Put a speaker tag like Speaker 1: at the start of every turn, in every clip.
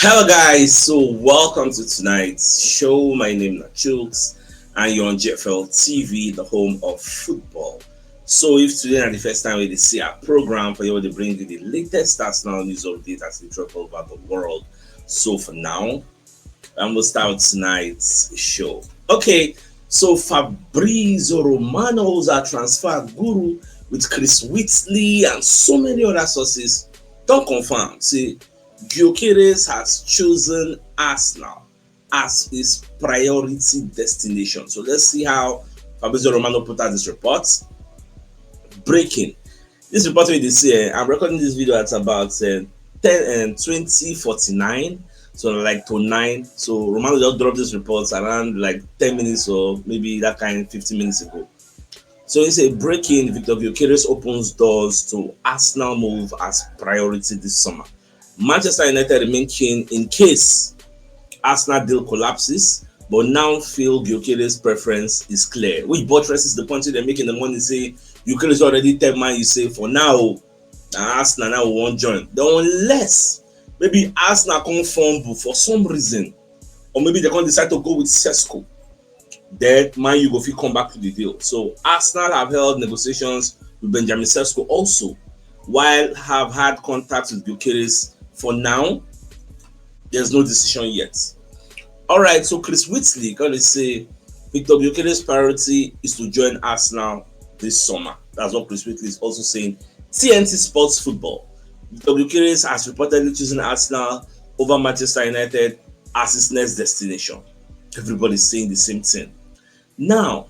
Speaker 1: Hello guys, so welcome to tonight's show. My name is CHUKS and you're on JFL TV, the home of football. So if today is the first time we see our program for you to bring you the latest Arsenal news update as we travel over the world. So for now, I'm gonna start tonight's show. Okay, so Fabrizio Romano, who's our transfer guru with Chris Whitley and so many other sources, don't confirm. See, Gyokeres has chosen Arsenal as his priority destination. So let's see how Fabrizio Romano put out this report. Breaking. This report we see, I'm recording this video at about 10 and 20:49. So like to 9. So Romano just dropped this report around like 10 minutes or maybe that kind 15 minutes ago. So it's a break-in. Victor Gyokeres opens doors to Arsenal move as priority this summer. Manchester United remain keen in case Arsenal deal collapses, but now feel Gyokeres' preference is clear, which buttresses the point they make in the morning say Gyokeres already tell man you say for now Arsenal now won't join. Then unless maybe Arsenal come fumble for some reason, or maybe they can decide to go with Sesko, then man you go fit come back to the deal. So Arsenal have held negotiations with Benjamin Sesko also, while have had contact with Gyokeres. For now, there's no decision yet. All right, so Chris Whitley gonna say Victor Gyokeres' priority is to join Arsenal this summer. That's what Chris Whitley is also saying. TNT Sports Football. Victor Gyokeres has reportedly chosen Arsenal over Manchester United as his next destination. Everybody's saying the same thing. Now,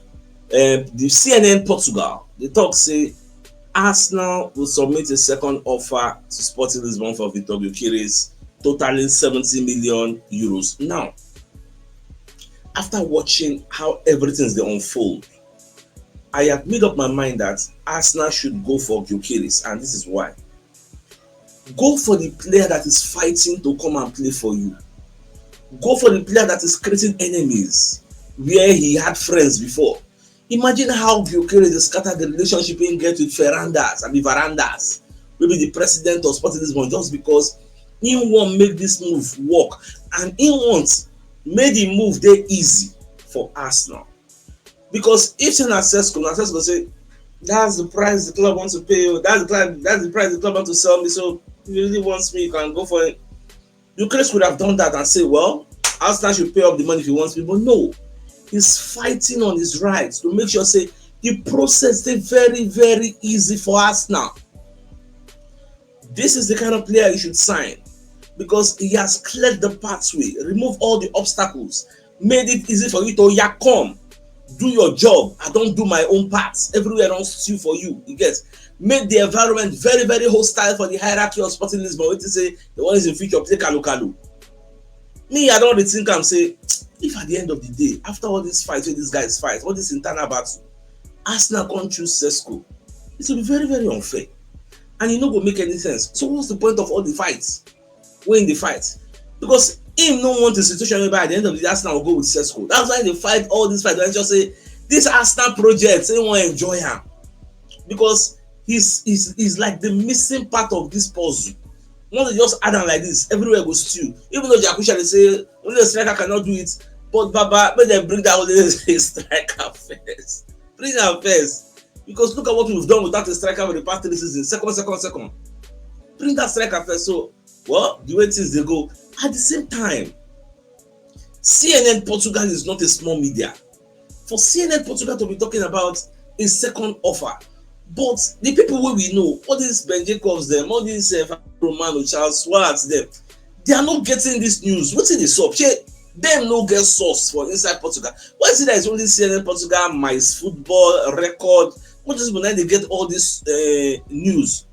Speaker 1: the CNN Portugal, they talk say Arsenal will submit a second offer to Sporting Lisbon for Victor Gyokeres, totaling 70 million euros. Now, after watching how everything is unfold, I have made up my mind that Arsenal should go for Gyokeres, and this is why. Go for the player that is fighting to come and play for you. Go for the player that is creating enemies where he had friends before. Imagine how Gyokeres scattered the relationship he get with Varandas, maybe the president of Sporting Lisbon, just because he won't make this move work, and he wants made the move there easy for Arsenal. Because if Sesko say that's the price the club wants to pay you, that's the price the club wants to sell me, so if he really wants me, you can go for it. Gyokeres could have done that and say, well, Arsenal should pay up the money if he wants me, but no. He's fighting on his rights to make sure say the process is very, very easy for us now. This is the kind of player you should sign because he has cleared the pathway, removed all the obstacles, made it easy for you to come, do your job. I don't do my own parts. Everywhere I don't steal for you. You get made the environment very, very hostile for the hierarchy of Sporting Lisbon. What to say the one is in future play kalu. Me, I don't think I'm say. If at the end of the day, after all these fights, where these guys fight, all this internal battle, Arsenal can't choose Sesko, it will be very, very unfair. And it not going to make any sense. So what's the point of all the fights? Win the fight. Because him no want a situation whereby at the end of the day, Arsenal will go with Sesko. That's why they fight all these fights. They just say, this Arsenal project, they want to enjoy him. Because he's like the missing part of this puzzle. Once they just add on like this, everywhere goes stew. Even though Jakusha they say, only the striker cannot do it, but Baba, when they bring that only the striker first. Bring her first. Because look at what we've done without a striker for the past 3 seasons. Second. Bring that striker first. So, well, the way things they go. At the same time, CNN Portugal is not a small media. For CNN Portugal to be talking about a second offer, but the people we know, all these Ben Jacobs, them, all these Romano, Charles Schwartz, them, they are not getting this news. What's in the sub? Them no get source for inside Portugal. Why is it that it's only CNN Portugal, My Football, Record? What is when they get all this news?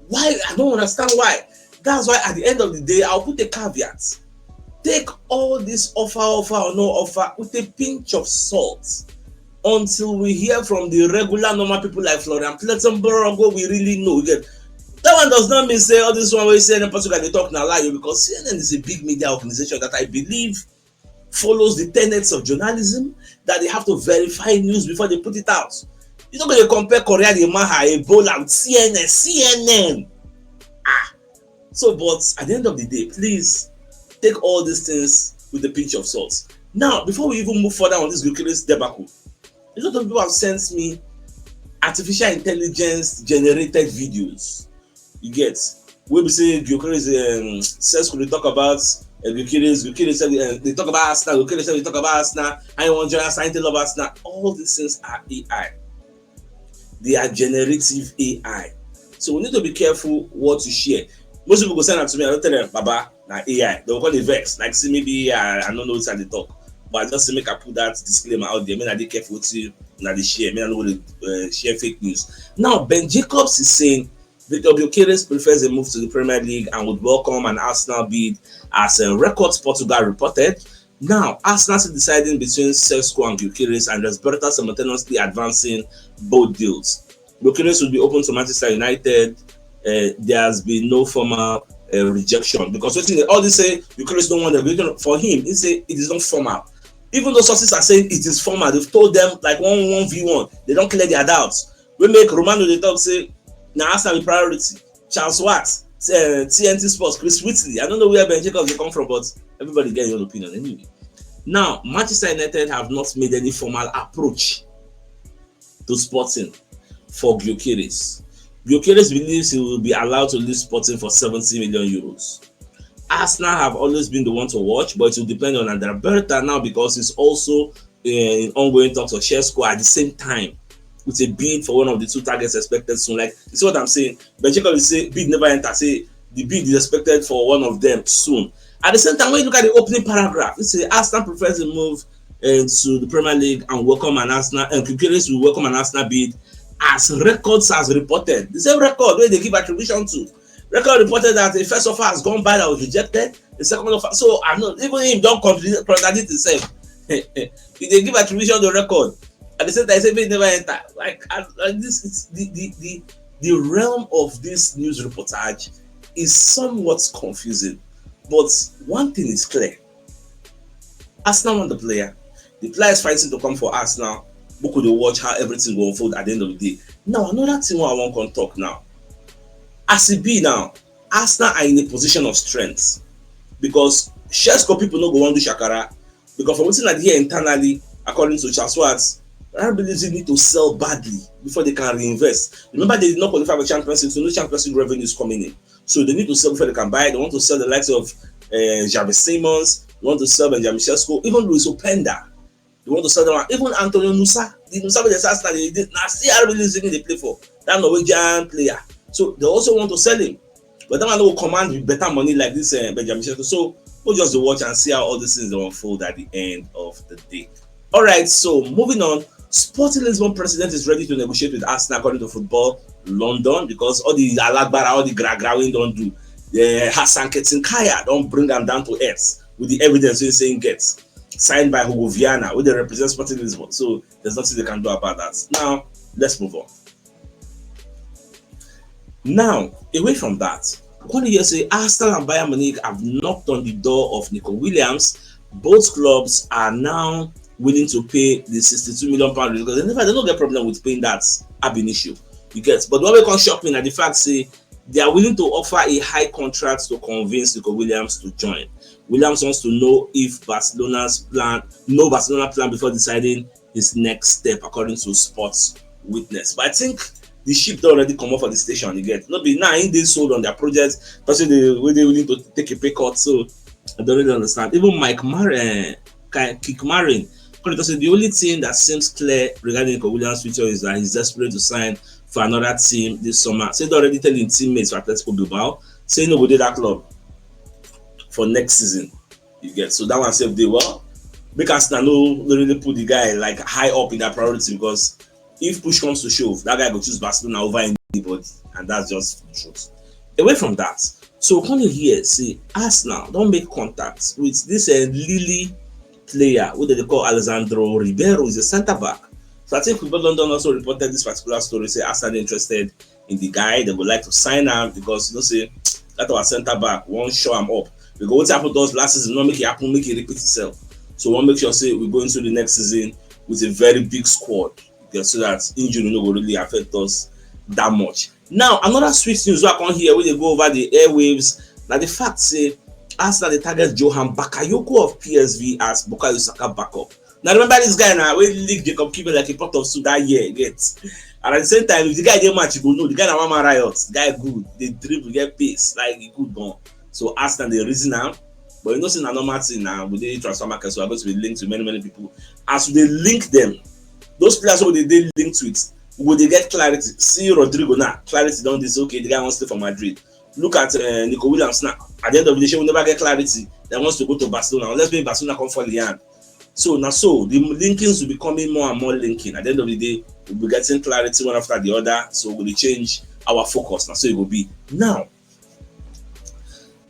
Speaker 1: Why? I don't understand why. That's why at the end of the day, I'll put a caveat. Take all this offer or no offer with a pinch of salt until we hear from the regular normal people like Florian Plettenberg, what we really know. Again, that one does not mean say all this one where CNN Portugal they talk now lie, because CNN is a big media organization that I believe follows the tenets of journalism, that they have to verify news before they put it out. You're not going to compare Korea, the Maha, Ebola, and CNN. So, but at the end of the day, please, take all these things with a pinch of salt. Now, before we even move further on this Gyokeres debacle, a lot of people have sent me artificial intelligence generated videos. You get where we say Gyokeres Sesko they talk about Gyokeres they talk about Arsenal, Gyokeres they talk about Arsenal, I want to join Arsenal, love Arsenal. All these things are AI. They are generative AI. So we need to be careful what you share. Most people go send that to me, I don't tell them, Baba, na AI. They'll call it vex. Like, see, maybe I don't know what's at the talk. But I just make I put that disclaimer out there. I mean, I be careful to the share. I mean, I don't want to share fake news. Now, Ben Jacobs is saying Victor Gyokeres prefers a move to the Premier League and would welcome an Arsenal bid as Records Portugal reported. Now, Arsenal is deciding between Sesko and Gyokeres, and there's Berta simultaneously advancing both deals. Gyokeres will be open to Manchester United. There has been no formal rejection because all they say Gyokeres don't want the for him. He say it is not formal. Even though sources are saying it is formal, they've told them like 1v1. They don't clear their doubts. We make Romano they talk say now Arsenal priority. Charles Watt, TNT Sports, Chris Whitley. I don't know where Ben Jacobs they come from, but everybody get your own opinion anyway. Now, Manchester United have not made any formal approach to Sporting for Gyokeres. Gyokeres believes he will be allowed to leave Sporting for 70 million euros. Arsenal have always been the one to watch, but it will depend on Berta now because it's also in ongoing talks of Sesko at the same time with a bid for one of the two targets expected soon. Like, you see what I'm saying? Ben Jacobs will say bid never enter. Say the bid is expected for one of them soon. At the same time, when you look at the opening paragraph, it says Arsenal prefers to move to the Premier League and welcome an Arsenal, and Gyokeres will welcome an Arsenal bid as Records has reported. The same record where they give attribution to. Record reported that the first offer has gone by that was rejected. The second offer, so I know even him don't contradict himself. If they give attribution to record, at the same time, they never enter. Like this is the realm of this news reportage is somewhat confusing. But one thing is clear: Arsenal want the player. The player is fighting to come for Arsenal. We could watch how everything will unfold at the end of the day. Now, another thing I want to talk now. As it be now, Arsenal are in a position of strength because Sesko people no go want to do Shakara because from what's in here internally, according to Charles Watts, I believe they need to sell badly before they can reinvest. Remember, they did not qualify for Champions League, so no Champions League revenue is coming in. So they need to sell before they can buy. They want to sell the likes of Javi Simons. They want to sell Benjamin Sesko, even Luis Openda. They want to sell them. Even Antonio Nusa. The Nusa with the Arsenal, they did not see how really they play for that Norwegian player. So they also want to sell him, but that one will command with better money like this Benjamin Sesko. So we'll just watch and see how all these things will unfold at the end of the day. All right, so moving on. Sporting Lisbon president is ready to negotiate with Arsenal according to Football London because all the Alagbara, all the Gragrawin don't do. The Hassan Ketinkaya don't bring them down to earth with the evidence you're saying gets signed by Hugo Viana, who they represent Sporting Lisbon. So there's nothing they can do about that. Now, let's move on. Now, away from that, one year say Arsenal and Bayern Munich have knocked on the door of Nico Williams. Both clubs are now willing to pay the £62 million because they don't get problem with paying that ab initio. You get, but what we can shock me at the fact say they are willing to offer a high contract to convince Nico Williams to join. Williams wants to know if Barcelona plan before deciding his next step, according to Sports Witness. But I think the ship don't already come off for the station. You get, not be now they sold on their project, but they willing to take a pay cut. So I don't really understand. Even Mike Marin, the only thing that seems clear regarding Nico Williams' future is that he's desperate to sign for another team this summer. So they're already telling teammates for Atletico Bilbao, saying no, we did that club for next season. You get, so that one said they make Arsenal no really put the guy like high up in their priority because if push comes to shove, that guy will choose Barcelona over anybody, and that's just the truth. Away from that, so come here, see Arsenal don't make contact with this Lille player, who they call Alessandro Ribeiro, is a centre back. So I think Football London also reported this particular story. Say Arsenal interested in the guy, they would like to sign him because say that our centre back won't show him up. Because what happened to us last season, not make it happen, make it repeat itself. So we'll make sure say we go into the next season with a very big squad. So that injury will really affect us that much. Now, another sweet news I can hear when they go over the airwaves, that the fact say Arsenal they target Johan Bakayoko of PSV as Bukayo Saka backup. Now remember this guy now, we league Jacob Kibe like a pot of soup that year, get. And at the same time, if the guy get match, you go know the guy na Mama Riot, the guy good, they dribble, get pace, like he good gone. So Arsenal they reason now, but you know see na normal thing now with the transfer market, so are going to be linked to many people. As they link them, those players who they linked with, will they get clarity? See Rodrigo now, clarity done this, okay, the guy wants to stay for Madrid. Look at Nico Williams now. At the end of the day, she will never get clarity that wants to go to Barcelona unless maybe Barcelona come for Lian. So now, so the linkings will be becoming more and more linking. At the end of the day, we'll be getting clarity one after the other. So we'll change our focus. Now, so it will be now.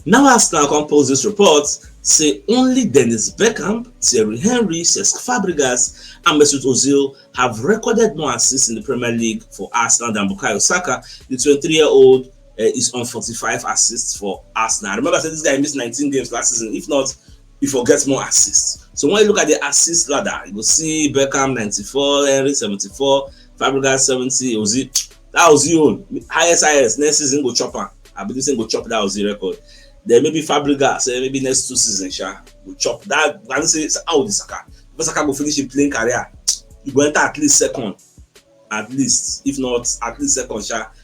Speaker 1: Now, Arsenal compose this report, say only Dennis Bergkamp, Thierry Henry, Cesc Fabregas, and Mesut Ozil have recorded more assists in the Premier League for Arsenal than Bukayo Saka. The 23-year-old is on 45 assists for Arsenal. I remember I said this guy missed 19 games last season. If not, he forgets more assists. So when you look at the assist ladder, you will see Beckham 94, Henry 74, Fabregas 70, Ozil. That Ozil highest next season go chopper. I believe saying go chop that Ozil record. Then maybe Fabregas, maybe next 2 seasons, go chop that. And say how the Saka. If Saka go finish his playing career, you go enter at least second, at least, if not at least second.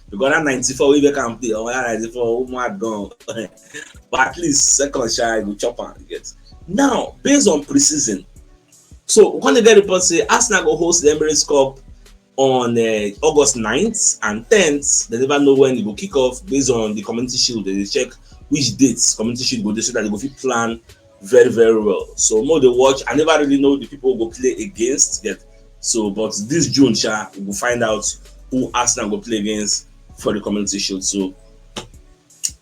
Speaker 1: Because that 94 we can play, or that 94 oh my gone. But at least second shot go chopper. Get now based on preseason. So when they get reports say Arsenal go host the Emirates Cup on August 9th and 10th. They never know when it will kick off based on the Community Shield. They check which dates Community Shield go there so that they go fit plan very well. So more they watch. I never really know the people who go play against yet. So but this June, we will find out who Arsenal will play against for the Community Shield. So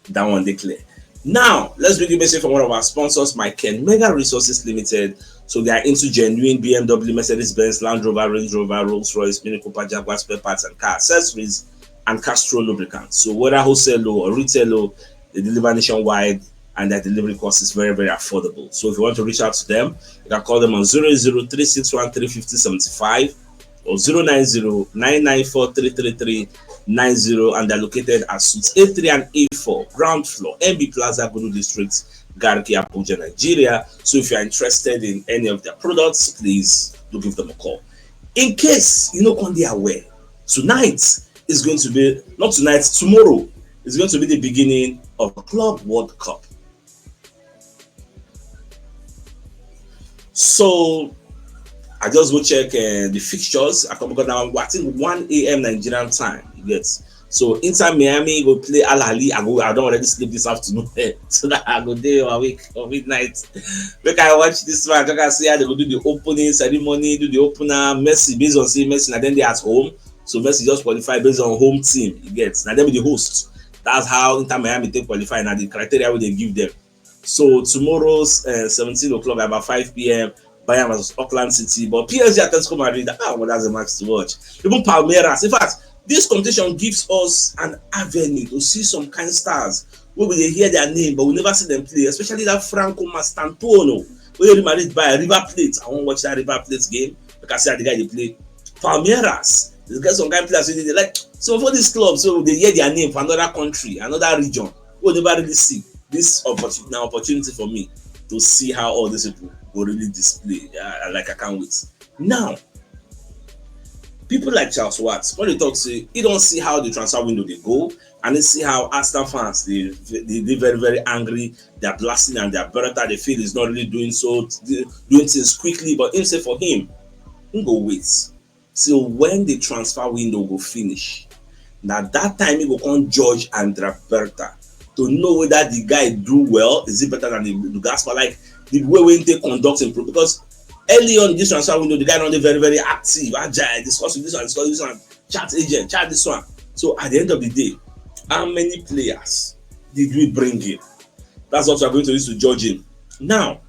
Speaker 1: that one they clear. Now let's bring a message from one of our sponsors, Myken Mega Resources Limited. So they are into genuine BMW, Mercedes-Benz, Land Rover, Range Rover, Rolls-Royce, Mini Cooper, Jaguar spare parts and car accessories and Castrol lubricants. So whether wholesale or retail, they deliver nationwide and their delivery cost is very affordable. So if you want to reach out to them, you can call them on 00361355075 or 09099433390, and they're located at Suites A3 and A4, ground floor, MB Plaza, Guru District, Garki, Abuja, Nigeria. So if you're interested in any of their products, please do give them a call. In case you know on the aware, tonight is going to be, not tonight, tomorrow is going to be the beginning of Club World Cup. So I just go check the fixtures. I come because now I think 1 a.m. Nigerian time. You get. So Inter Miami go play Al Ahly. I don't already sleep this afternoon so that I go there a week or midnight. Make I watch this match. I can see how they go do the opening ceremony, do the opener. Messi based on seeing Messi, and then they at home. So Messi just qualify based on home team. You get. Now them be the host. That's how Inter Miami take qualify. Now the criteria they give them. So tomorrow's 17 o'clock about 5 p.m. Bayern versus Auckland City, but PSG Atletico Madrid, that's a match to watch. Even Palmeiras. In fact, this competition gives us an avenue to see some kind of stars where we hear their name, but we never see them play, especially that Franco Mastantuono, where Real Madrid buy a River Plate. I want to watch that River Plate game because I see how the guy they play. Palmeiras, they get some kind of players they like. So for this club, so they hear their name for another country, another region, we never really see. This opportunity for me to see how all these people will really display. Like I can't wait. Now, people like Charles Watts, when they talk to you don't see how the transfer window they go, and they see how Arsenal fans they very angry. They're blasting and they're better. They feel he's not really doing things quickly. But him say for him go wait. So when the transfer window go finish, now that time he go come judge Andrea Berta to know whether the guy do well, is it better than the Gasper, like the way they conduct him, because early on this transfer window, the guy not very active, agile, discuss this one, chat agent, chat this one. So at the end of the day, how many players did we bring in? That's what we're going to use to judge him. Now,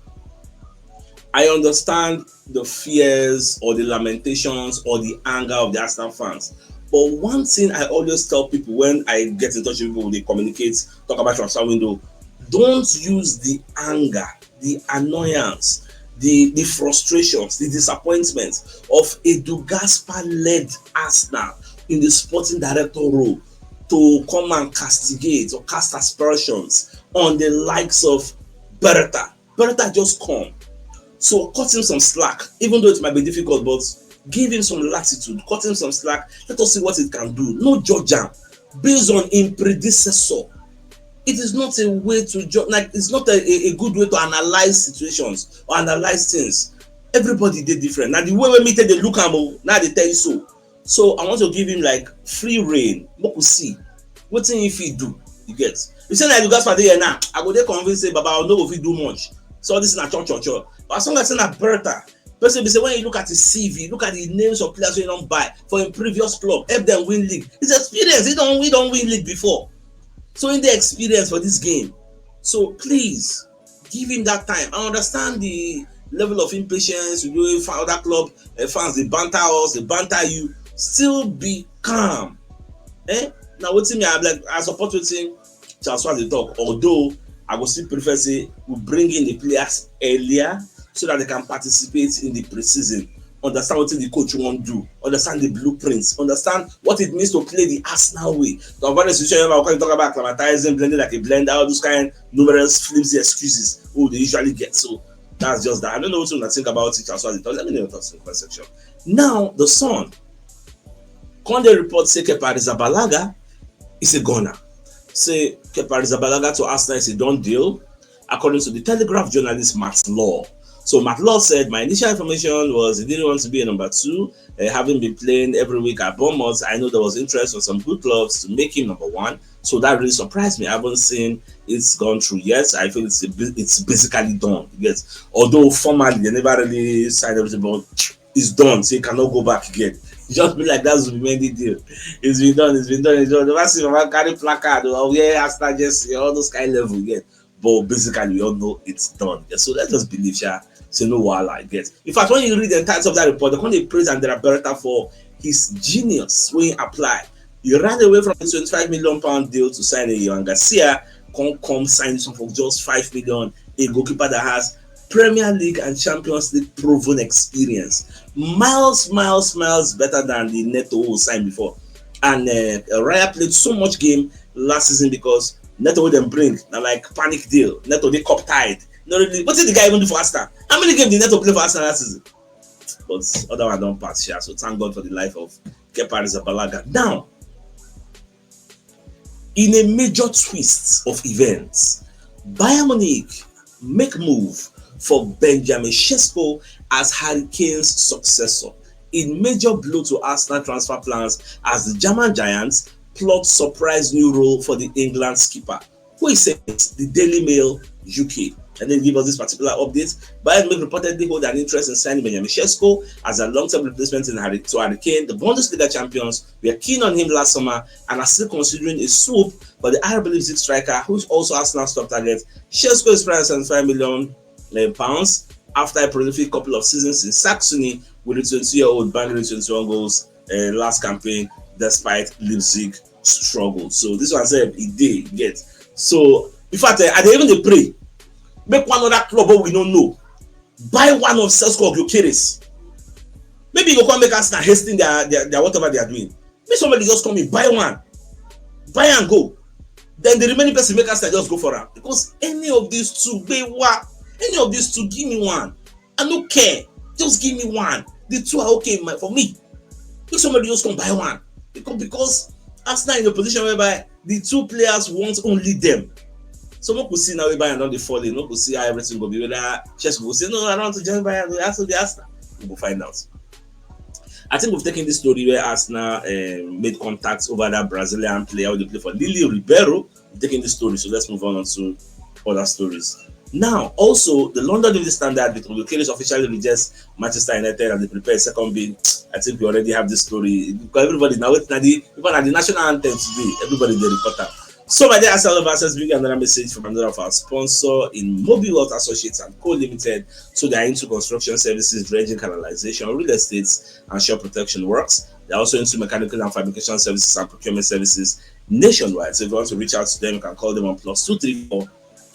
Speaker 1: I understand the fears or the lamentations or the anger of the Arsenal fans. But one thing I always tell people when I get in touch with people, they communicate, talk about transfer window, don't use the anger, the annoyance, the frustrations, the disappointment of Edu Gaspar-led Arsenal in the sporting director role to come and castigate or cast aspersions on the likes of Beretta just come. So cut him some slack, even though it might be difficult, but give him some latitude, cut him some slack. Let us see what it can do. No judge him based on his predecessor. It is not a way to judge, like it's not a good way to analyze situations or analyze things. Everybody did different. Now the way we meet they look at him, now they tell you so. So I want to give him like free reign. What we see, what thing if he do, you get. You say that you guys for there now, I go there convince say, Baba, I know if he do much. So this is not church. But as long as it's not Beretta, person say when you look at his CV, look at the names of players we don't buy for a previous club, help them win league. It's experience. We don't win league before. So in the experience for this game. So please give him that time. I understand the level of impatience you do for other club fans, they banter us, they banter you. Still be calm. Now what me I support with him. Just what they talk. Although I would still prefer say we bring in the players earlier so that they can participate in the preseason. Understand what the coach won't do, understand the blueprints, understand what it means to play the Arsenal way. To avoid the situation where we talk about acclimatizing, blending like a blender, all those kind numerous flimsy excuses they usually get. So that's just that. I don't know what you think about it as well. Let me know your thoughts in the comment section. Now the Sun. Conde report say Kepa Arrizabalaga is a gunner. Say Kepa Arrizabalaga to Arsenal is a done deal, according to the Telegraph journalist Matt Law. So Matt Law said, my initial information was he didn't want to be a number 2. Having been playing every week at Bournemouth, I know there was interest from some good clubs to make him number 1. So that really surprised me. I haven't seen it's gone through yet. I feel it's basically done. Yes. Although formally they never really signed everything, but it's done. So you cannot go back again. Just be like that's the Mendy deal. It's been done. Never see my carry placard or Arsenal just all those kind of level again. But basically we all know it's done. Yeah, so let's just believe so no while I get. In fact, when you read the entirety of that report, they're going to praise Andrea Beretta for his genius when he applied. He ran away from a £25 million deal to sign a young Garcia, come sign something for just $5 million, a goalkeeper that has Premier League and Champions League proven experience. Miles better than the Neto who signed before. And Raya played so much game last season because Neto would then bring like panic deal. Neto they cup tied. Not really. What did the guy even do for Arsenal? How many games did Neto play for Arsenal last season? But other one don't pass here. So thank God for the life of Kepa Arrizabalaga. Now, in a major twist of events, Bayern Munich make move for Benjamin Sesko as Harry Kane's successor. In major blow to Arsenal transfer plans as the German Giants plot surprise new role for the England skipper. Who is it? The Daily Mail UK. And then give us this particular update. Bayern Munich reportedly hold an interest in signing Benjamin Sesko as a long-term replacement to Harry Kane. The Bundesliga champions were keen on him last summer and are still considering a swoop for the Arab Leipzig striker, who is also Arsenal's top target. Sesko is priced at £75 million after a prolific couple of seasons in Saxony with the 20-year-old banging 21 goals last campaign despite Leipzig struggle. So this one said he did get. So in fact, I didn't even pray. Make one other club but we don't know. Buy one of Sesko or Gyokeres. Maybe you can make us now hasting their whatever they are doing. Maybe somebody just come in, buy one. Buy and go. Then the remaining person make us just go for her. Because any of these two, give me one. I don't care. Just give me one. The two are okay for me. If somebody just come buy one. Because Arsenal in a position whereby the two players want only them. So we could see now we buy another falling. We could see how everything will be. Whether Chelsea will say, no, I don't want to join Bayern. We have to be Arsenal. We will find out. I think we've taken this story where Arsenal made contacts over that Brazilian player who they play for, Lili Ribeiro. We've taken this story, so let's move on to other stories. Now, also, the London Evening Standard with Gyokeres officially rejects Manchester United and they prepare a second bid. I think we already have this story. Because everybody now, even at the national anthem today, everybody the reporter. So my dear Arsenal lovers, bring another message from another of our sponsor in Mobile World Associates and Co Limited. So they are into construction services, dredging, canalization, real estate, and shore protection works. They are also into mechanical and fabrication services and procurement services nationwide. So if you want to reach out to them, you can call them on +234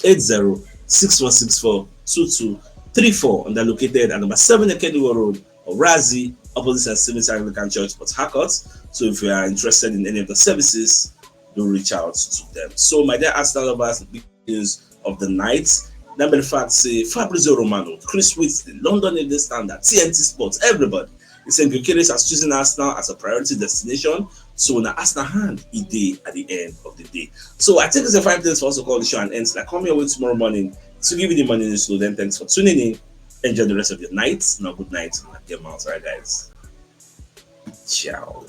Speaker 1: 80 6164 2234, and they're located at number 7 Ekeduo Road, Orazi, opposite St. Stephen's Anglican Church, Port Harcourt. So if you are interested in any of the services, do reach out to them. So my dear Arsenal lovers, big news of the night. That be the fact say Fabrizio Romano, Chris Whitley, London Evening Standard, TNT Sports, everybody. He said Gyokeres has chosen Arsenal as a priority destination. So now Arsenal hand a day at the end of the day. So I think it's a fine place for us to call the show and end. Like come your way tomorrow morning to give you the money news. So then thanks for tuning in. Enjoy the rest of your night. Now good night. Get out, alright guys. Ciao.